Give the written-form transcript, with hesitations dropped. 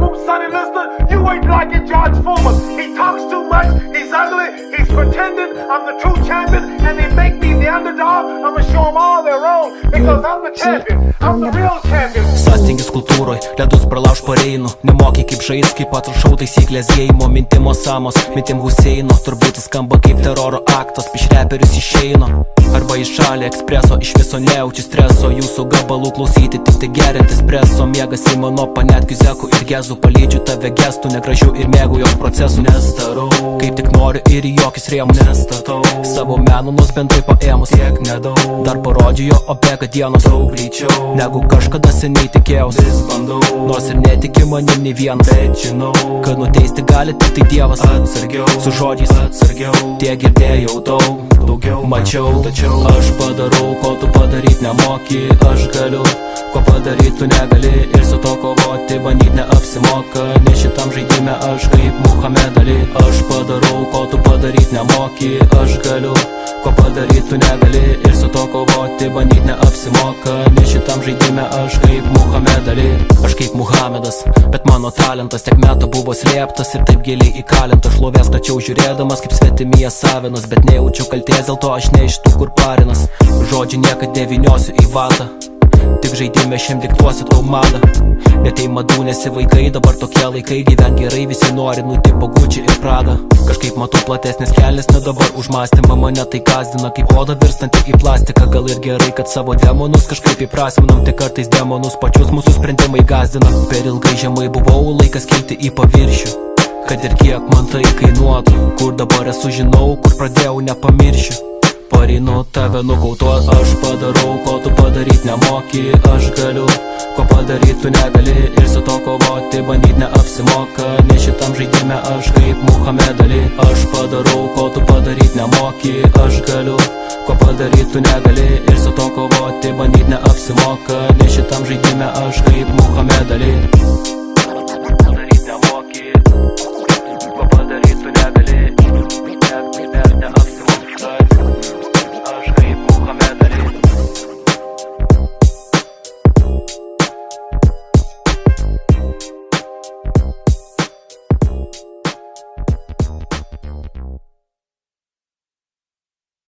album, Sonny Liston, you ain't like it, George Foreman. He talks too much, he's ugly, he's pretending I'm the true champion, and they make me the underdog. I'ma show them all they're wrong, because I'm the champion, I'm the real champion. Sąstingis kultūroj, ledus pralauž pareinu. Nemoki kaip žaist, kaip atrašau taisyklės geimo. Mintimo samos, mintim Huseino. Turbūt skamba kaip teroro aktas, piš reperius išeino. Arba į šalį ekspreso, iš viso nejaučiu streso. Jūsų gabalų klausyti, tik tai gerinti espreso. Miegas į mano panetkių zekų ir gezų. Palydžiu tave gestų, negražių ir mėgų jos procesų. Nestarau, kaip tik noriu ir į jokius rėmus. Nestatau savo menus bendrai paėmus. Tiek nedaug, dar parodžiu jo, o bėga dienos daug greičiau negu kažkada seniai tikėjaus. Vis bandau, nors ir netiki manim nei vienas, bet žinau, kad nuteisti gali tik tai Dievas. Atsargiau, su žodžiais atsargiau, tiek girdėjau daug, daugiau mačiau. Tačiau aš padarau, ko tu padaryt nemoki. Aš galiu, ko padaryt tu negali. Ir su to kovoti bandyt neapsimoka, nes šitam žaidime aš kaip Muhamed Ali. Aš padarau, ko tu padaryt nemoki. Aš galiu, ko padaryt tu negali. Ir su to kovoti bandyt neapsimoka, nes šitam žaidime aš kaip Muhamed Ali. Aš kaip Muhamedas, bet mano talentas tiek metų buvo slėptas ir taip giliai įkalintas. Šlovės tačiau žiūrėdamas kaip svetimyje savinas, bet nejaučiu kalties, dėl to aš ne iš tų kur parinas. Žodžių niekad nevyniosiu į vatą, tik žaidime šiam diktuosiu tau madą. Net jei madų nesi vaikai, dabar tokie laikai. Gyvent gerai visi nori, tipo Gucci ir Prada. Kažkaip matau platesnės kelias, ne dabar užmąstymą. Mane tai gazdina kaip oda virstanti į plastiką. Gal ir gerai, kad savo demonus kažkaip įprasminam. Tik kartais demonus pačius mūsų sprendimai gazdina. Per ilgai žemai buvau, laikas kilti į paviršių. Kad ir kiek man tai kainuotų, kur dabar esu žinau, kur pradėjau nepamiršiu. Pareinu tave nukautuot, aš padarau, ko tu padaryt nemoki. Aš galiu, ko padaryt tu negali. Ir su to kovoti bandyt neapsimoka, nes šitam žaidime aš kaip Muhamed Ali. Aš padarau, ko tu padaryt nemoki. Aš galiu, ko padaryt tu negali. Ir su to kovoti bandyt neapsimoka, nes šitam žaidime aš kaip Muhamed Ali.